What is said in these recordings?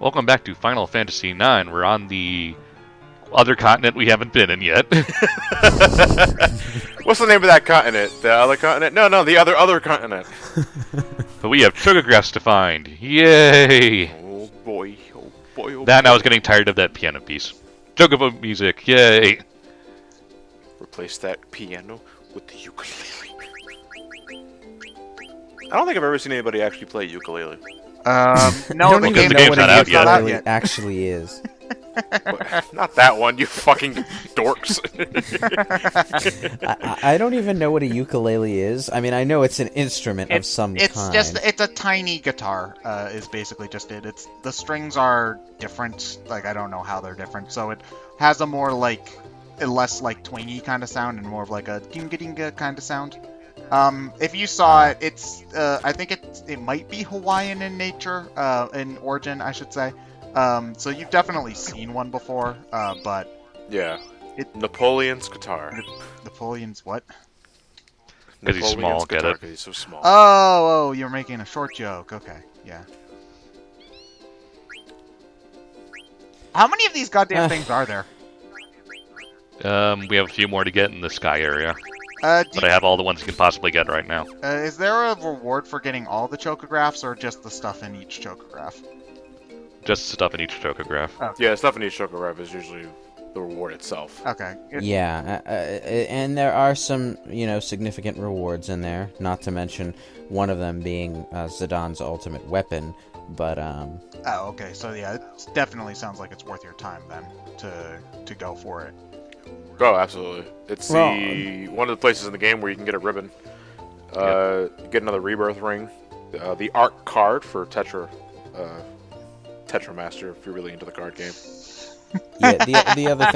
Welcome back to Final Fantasy IX. We're on the other continent we haven't been in yet. What's the name of that continent? The other continent? No, the other continent. But we have chocographs to find. Yay! Oh boy, oh boy, oh That and boy. I was getting tired of that piano piece. Chocobo music, yay! Replace that piano with the ukulele. I don't think I've ever seen anybody actually play ukulele. No, I the don't game even know what a game's not out ukulele yet. actually is. Not that one, you fucking dorks. I don't even know what a ukulele is. I mean, I know it's an instrument of some kind. It's a tiny guitar. Is basically just it. It's the strings are different. Like I don't know how they're different. So it has a more like a less like twangy kind of sound and more of like a dinga dinga kind of sound. If you saw it, it's I think it might be Hawaiian in nature, in origin, I should say. So you've definitely seen one before, but Yeah. Napoleon's guitar. Napoleon's what? Because he's small, get it? 'cause he's so small. Oh, you're making a short joke. Okay, yeah. How many of these goddamn things are there? We have a few more to get in the sky area. Do But I have all the ones you can possibly get right now. Is there a reward for getting all the chocographs, or just the stuff in each chocograph? Just stuff in each chocograph. Yeah, stuff in each chocograph is usually the reward itself. Okay. Yeah, and there are some, significant rewards in there. Not to mention one of them being Zidane ultimate weapon. But Oh, okay. So yeah, it definitely sounds like it's worth your time then to go for it. Oh, absolutely. It's one of the places in the game where you can get a ribbon. Get another rebirth ring. The art card for Tetra Master if you're really into the card game. yeah, the other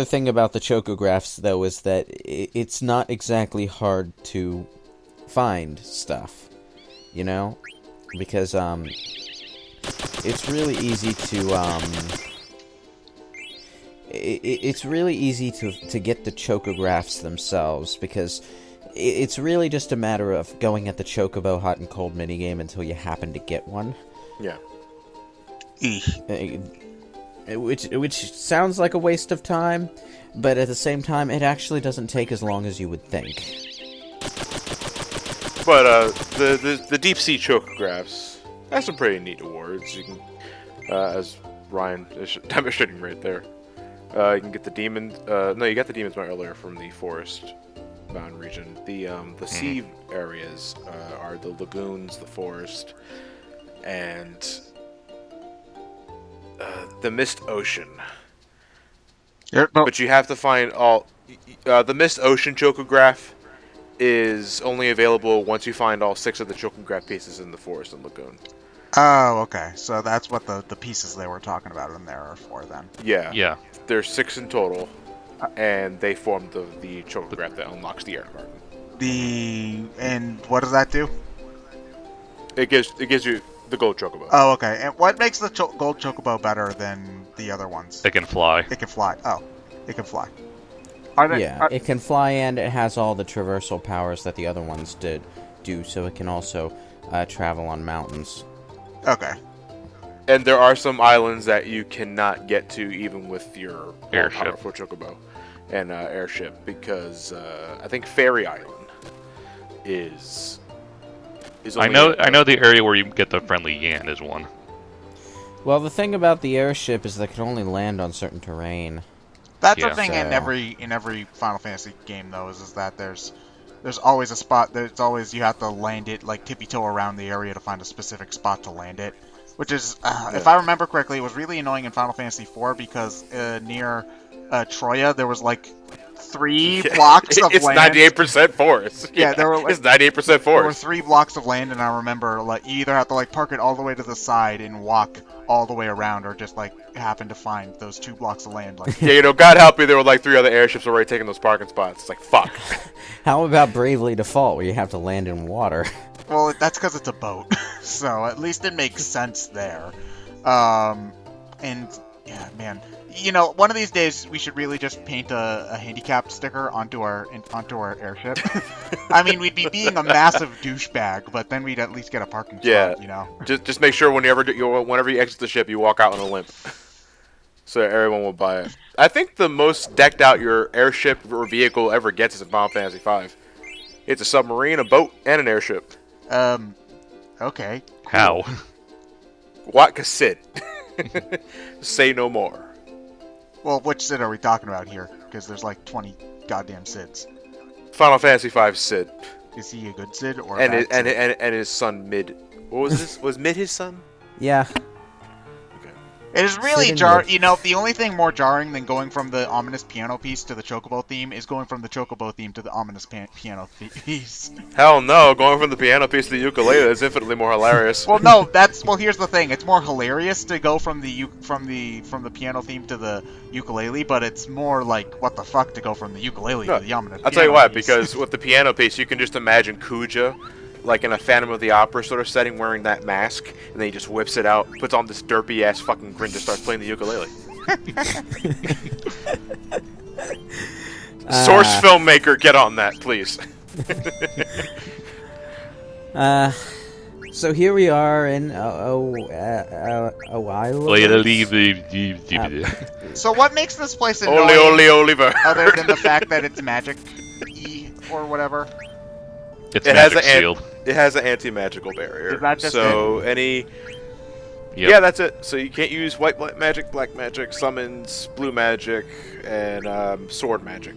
thing about the chocographs though is that it's not exactly hard to find stuff, because it's really easy to it's really easy to get the chocographs themselves, because it's really just a matter of going at the Chocobo hot and cold minigame until you happen to get one. Yeah. Which sounds like a waste of time, but at the same time, it actually doesn't take as long as you would think. But the deep sea chocographs have some pretty neat awards. You can, as Ryan is demonstrating right there, you can get the demon. No, you got the demons one earlier from the forest mountain region. The sea areas are the lagoons, the forest, and the mist ocean. But you have to find all. The mist ocean chocograph is only available once you find all 6 of the chocograph pieces in the forest and lagoon. Oh, okay. So that's what the pieces they were talking about in there are for then. Yeah. Yeah. There's 6 in total, and they form the chocograph that unlocks the air garden. And what does that do? It gives you the gold chocobo. Oh, okay. And what makes the gold chocobo better than the other ones? They can fly. It can fly. Oh, it can fly. It can fly, and it has all the traversal powers that the other ones do, so it can also travel on mountains. Okay. And there are some islands that you cannot get to even with your Airship. powerful chocobo and airship, because I think Fairy Island is I only know the area where you get the friendly Yan is one. Well, the thing about the airship is that it can only land on certain terrain. That's Yeah. the thing in every Final Fantasy game though is that there's always a spot. There's always you have to land it like tippy toe around the area to find a specific spot to land it. Which is, if I remember correctly, it was really annoying in Final Fantasy IV because near Troya there was like 3 blocks of it's land. 98% forest. Yeah, there were like, it's 98% there were forest. 3 blocks of land, and I remember like you either have to like park it all the way to the side and walk all the way around, or just like happen to find those 2 blocks of land. Like, Yeah, God help me, there were like 3 other airships already taking those parking spots. It's like, fuck. How about Bravely Default, where you have to land in water? well, that's because it's a boat, so at least it makes sense there. And Yeah, man. You know, one of these days we should really just paint a handicap sticker onto our airship. I mean, we'd be being a massive douchebag, but then we'd at least get a parking spot, you know? Just make sure whenever you exit the ship, you walk out on a limp. So everyone will buy it. I think the most decked out your airship or vehicle ever gets is in Final Fantasy V. It's a submarine, a boat, and an airship. Okay. How? What Sid? Say no more. Well, which Sid are we talking about here? Because there's like 20 goddamn Sids. Final Fantasy V Sid. Is he a good Sid or and a his, bad Sid? and his son Mid. What was this? Was Mid his son? Yeah. It is really Sid and jarring. Mid. You know, the only thing more jarring than going from the ominous piano piece to the chocobo theme is going from the chocobo theme to the ominous piano piece. Hell no! Going from the piano piece to the ukulele is infinitely more hilarious. Well, no, here's the thing. It's more hilarious to go from the piano theme to the ukulele, but it's more like what the fuck to go from the ukulele to the ominous. I'll tell you piano why. piece. Because with the piano piece, you can just imagine Kuja, like in a Phantom of the Opera sort of setting, wearing that mask, and then he just whips it out, puts on this derpy ass fucking grin, just starts playing the ukulele. Source filmmaker, get on that, please. So here we are in Iowa. So what makes this place Ole annoying, ole Oliver. other than the fact that it's magic-y or whatever? It's magic shield. It has an anti-magical barrier. Is that just so any? Yep. Yeah, that's it. So you can't use white magic, black magic, summons, blue magic, and sword magic.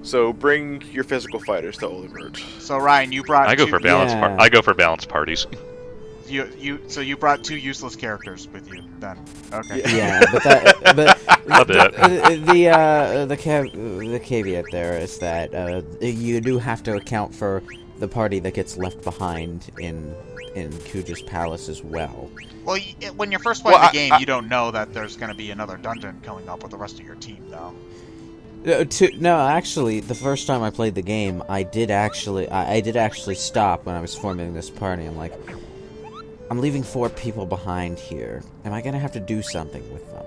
So bring your physical fighters to Olivert. So Ryan, you brought I go two, for balance. Yeah. I go for balance parties. So you brought two useless characters with you then. Okay. Yeah, but I'll do it. the caveat there is that you do have to account for the party that gets left behind in Kuja's palace as well. Well, when you're first playing Well, the game, you don't know that there's going to be another dungeon coming up with the rest of your team, though. No, actually, the first time I played the game, I did actually stop when I was forming this party. I'm like, I'm leaving 4 people behind here. Am I gonna have to do something with them?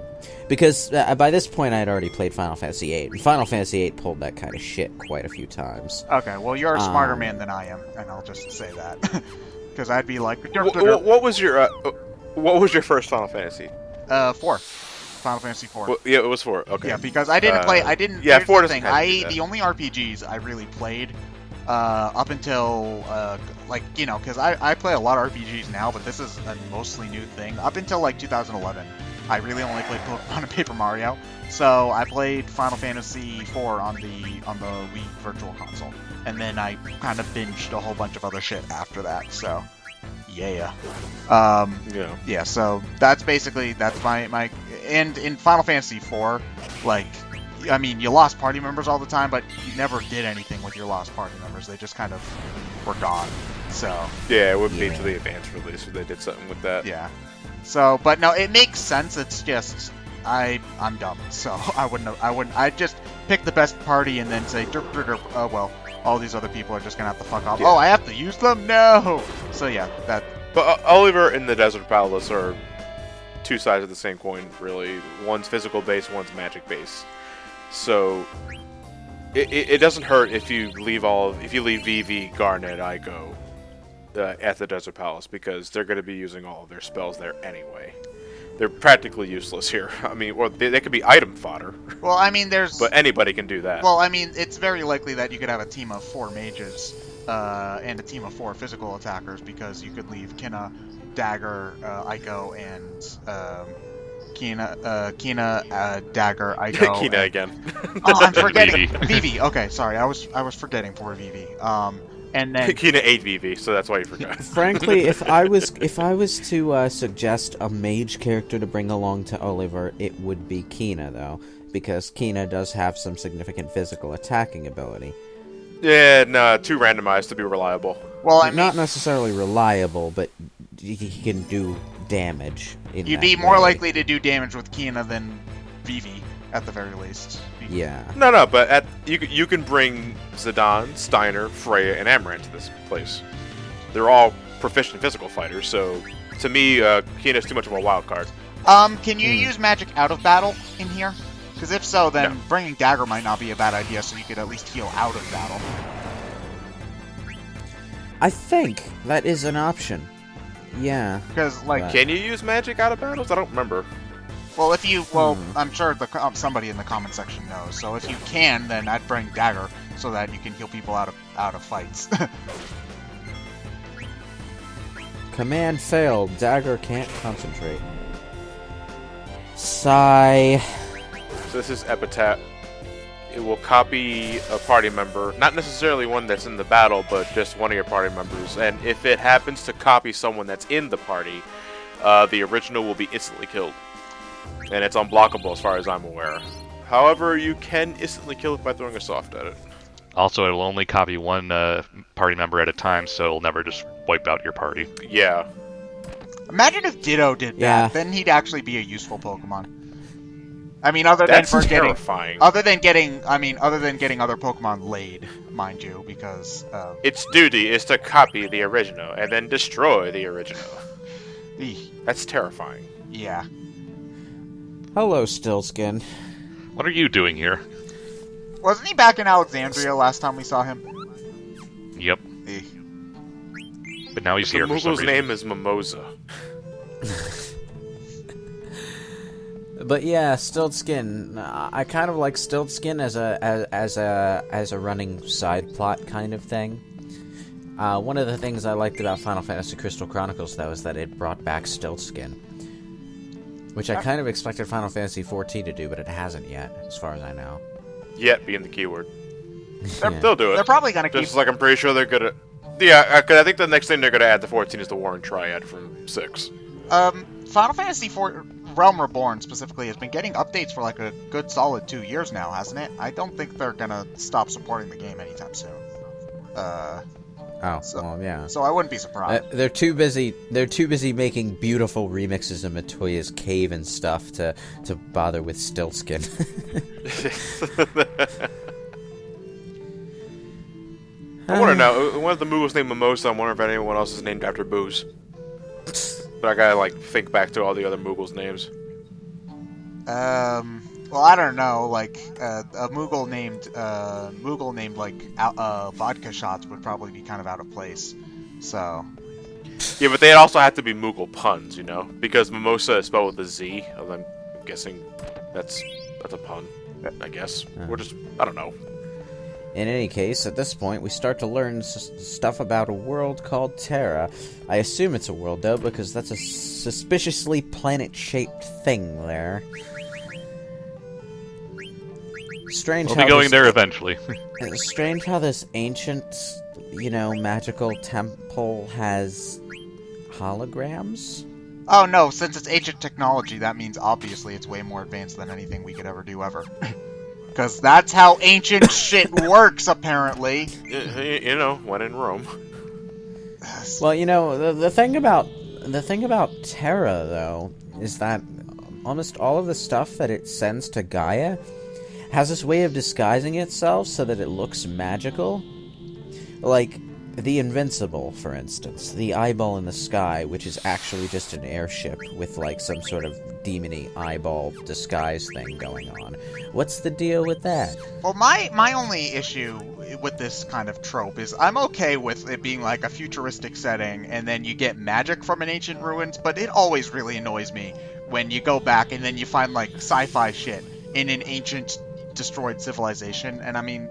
Because by this point, I had already played Final Fantasy VIII. And Final Fantasy VIII pulled that kind of shit quite a few times. Okay, well, you're a smarter man than I am, and I'll just say that. Because I'd be like, What was your first Final Fantasy? 4. Final Fantasy 4. Well, yeah, it was 4. Okay. Yeah, because I didn't play. I didn't. Yeah, here's 4 the doesn't thing. have to do that. The only RPGs I really played up until like, you know, because I play a lot of RPGs now, but this is a mostly new thing. Up until like 2011, I really only played Pokemon and Paper Mario. So I played Final Fantasy 4 on the Wii Virtual Console, and then I kind of binged a whole bunch of other shit after that. So yeah. Yeah, so that's my and in Final Fantasy 4, like, I mean, you lost party members all the time, but you never did anything with your lost party members. They just kind of were gone. So Yeah, it wouldn't be to the advanced release where they did something with that. yeah. So, but no, it makes sense. It's just I'm dumb, so I'd just pick the best party and then say derp derp derp. Oh well, all these other people are just gonna have to fuck off. Yeah. Oh, I have to use them? No. So yeah, that. But Oliver and the Desert Palace are two sides of the same coin, really. One's physical base, one's magic base. So it doesn't hurt if you leave Vivi, Garnet, Ico at the Desert Palace, because they're going to be using all of their spells there anyway. They're practically useless here. I mean, or they could be item fodder. Well, I mean, there's. But anybody can do that. Well, I mean, it's very likely that you could have a team of 4 mages and a team of 4 physical attackers, because you could leave Kina, Dagger, Ico, and Kina, Dagger, Ico. Kina again. Oh, I'm forgetting Vivi. Vivi. Okay, sorry, I was forgetting poor Vivi. And then Kina ate Vivi, so that's why you forgot. Frankly, if I was to suggest a mage character to bring along to Oliver, it would be Kina, though, because Kina does have some significant physical attacking ability. Yeah, no, too randomized to be reliable. well, I mean, Not necessarily reliable, but he can do damage. you'd be more likely to do damage with Kina than Vivi, at the very least. Yeah. No, but you can bring Zidane, Steiner, Freya, and Amaranth to this place. They're all proficient physical fighters, so to me, Kina's too much of a wild card. Can you use magic out of battle in here? Because if so, then No. bringing dagger might not be a bad idea, so you could at least heal out of battle. I think that is an option. Yeah. Because, like, Right. Can you use magic out of battles? I don't remember. well, if you, I'm sure somebody in the comment section knows. So if you can, then I'd bring dagger so that you can heal people out of fights. Command failed. Dagger can't concentrate. Sigh. So this is Epitaph. It will copy a party member, not necessarily one that's in the battle, but just one of your party members. And if it happens to copy someone that's in the party, the original will be instantly killed. And it's unblockable as far as I'm aware. However, you can instantly kill it by throwing a soft at it. Also, it will only copy one party member at a time, so it'll never just wipe out your party. Yeah. Imagine if Ditto did that. Yeah. Then he'd actually be a useful Pokemon. I mean, other than That's for getting, terrifying. other than getting other Pokemon laid, mind you, because Its duty is to copy the original and then destroy the original. That's terrifying. yeah. Hello, Stillskin. What are you doing here? Wasn't he back in Alexandria last time we saw him? Yep. Eh. But now he's The here for some Moogle's reason. name is Mimosa. But yeah, Stiltskin. I kind of like Stiltskin as a running side plot kind of thing. One of the things I liked about Final Fantasy Crystal Chronicles, though, is that it brought back Stiltskin, which I kind of expected Final Fantasy XIV to do, but it hasn't yet, as far as I know. Yet being the keyword. Yeah. They'll do They're it. probably gonna keep. Just like I'm pretty sure they're gonna. Yeah, 'cause I think the next thing they're gonna add to 14 is the Warren Triad from 6. Final Fantasy IV Realm Reborn specifically has been getting updates for like a good solid 2 years now, hasn't it? I don't think they're gonna stop supporting the game anytime soon. Oh, So- well, yeah. So I wouldn't be surprised. They're too busy. They're too busy making beautiful remixes of Matoya's Cave and stuff to bother with Stiltskin. I wonder now, one of the Moogle's named Mimosa, I wonder if anyone else is named after booze. But I gotta, like, think back to all the other Moogle's names. Well, I don't know. Like a Moogle named like vodka shots would probably be kind of out of place. So Yeah, but they also have to be Moogle puns, you know? Because Mimosa is spelled with a Z, and I'm guessing that's a pun, I guess. Or just, I don't know. In any case, at this point, we start to learn stuff about a world called Terra. I assume it's a world, though, because that's a suspiciously planet-shaped thing there. Strange We'll how be going this, there eventually. It's strange how this ancient, magical temple has holograms? oh no, since it's ancient technology, that means obviously it's way more advanced than anything we could ever do ever. Because that's how ancient shit works, apparently. You know, when in Rome. Well, the thing about Terra, though, is that almost all of the stuff that it sends to Gaia has this way of disguising itself so that it looks magical. Like the Invincible, for instance, the eyeball in the sky, which is actually just an airship with like some sort of demony eyeball disguise thing going on. What's the deal with that? Well, my only issue with this kind of trope is I'm okay with it being like a futuristic setting and then you get magic from an ancient ruins, but it always really annoys me when you go back and then you find like sci-fi shit in an ancient destroyed civilization. And I mean,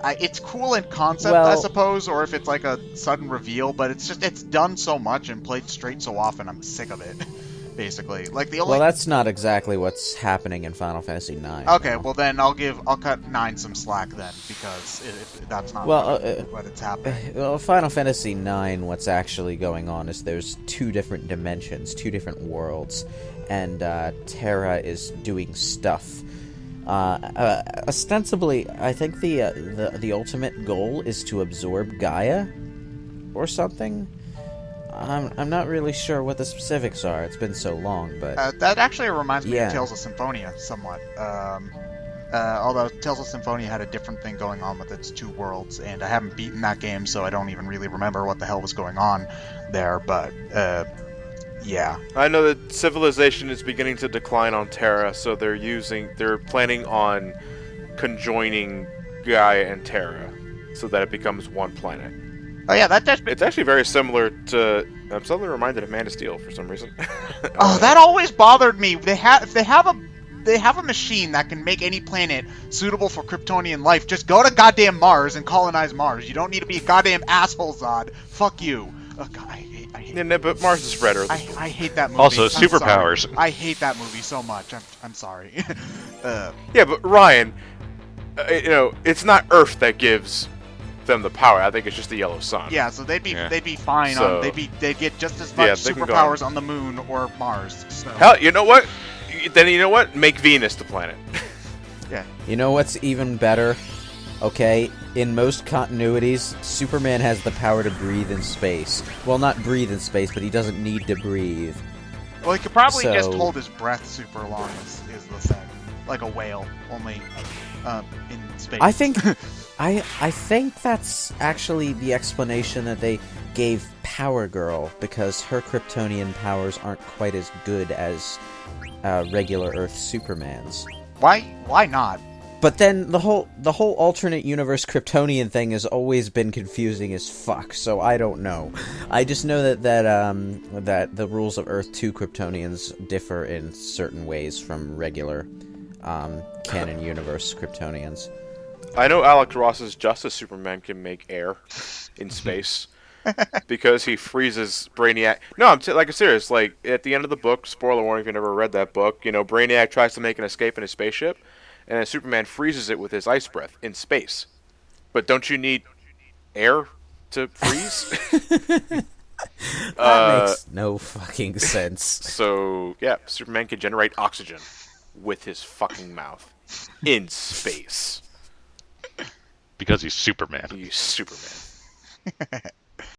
it's cool in concept, I Well- suppose, or if it's like a sudden reveal, but it's done so much and played straight so often, I'm sick of it. Basically, like the only. Well, that's not exactly what's happening in Final Fantasy IX. Okay, though. well then I'll cut 9 some slack then, because that's not what it's happening. Well, Final Fantasy IX, what's actually going on is there's 2 different dimensions, 2 different worlds, and Terra is doing stuff. Ostensibly, I think the ultimate goal is to absorb Gaia, or something. I'm not really sure what the specifics are. It's been so long, but That actually reminds me Yeah. of Tales of Symphonia somewhat. Although Tales of Symphonia had a different thing going on with its 2 worlds, and I haven't beaten that game, so I don't even really remember what the hell was going on there. But Yeah. I know that civilization is beginning to decline on Terra, so they're planning on conjoining Gaia and Terra, so that it becomes one planet. Oh yeah, that just. It's actually very similar to. I'm suddenly reminded of Man of Steel for some reason. Oh, that always bothered me. If they have a machine that can make any planet suitable for Kryptonian life, just go to goddamn Mars and colonize Mars. You don't need to be a goddamn asshole, Zod. Fuck you. Oh, God, I hate Yeah, no, but Mars is red Earth. I hate that movie. Also, I'm sorry. superpowers. I hate that movie so much. I'm sorry. Yeah, but Ryan, it's not Earth that gives them the power. I think it's just the yellow sun. Yeah, so they'd be fine So- on they'd get just as much they can go superpowers on. on the moon or Mars. So Hell, you know what? Then you know what? Make Venus the planet. yeah. You know what's even better? Okay, in most continuities, Superman has the power to breathe in space. Well, not breathe in space, but he doesn't need to breathe. Well, he could probably just So- hold his breath super long is the thing. Like a whale, only in space. I think I think that's actually the explanation that they gave Power Girl, because her Kryptonian powers aren't quite as good as regular Earth Superman's. Why not? But then the whole alternate universe Kryptonian thing has always been confusing as fuck, so I don't know. I just know that the rules of Earth 2 Kryptonians differ in certain ways from regular canon universe Kryptonians. I know Alex Ross's Justice Superman can make air in space because he freezes Brainiac. No, I'm serious. Like at the end of the book, spoiler warning if you never read that book, Brainiac tries to make an escape in his spaceship, and then Superman freezes it with his ice breath in space. But don't you need air to freeze? That makes no fucking sense. So yeah, Superman can generate oxygen with his fucking mouth in space. Because he's Superman. He's Superman.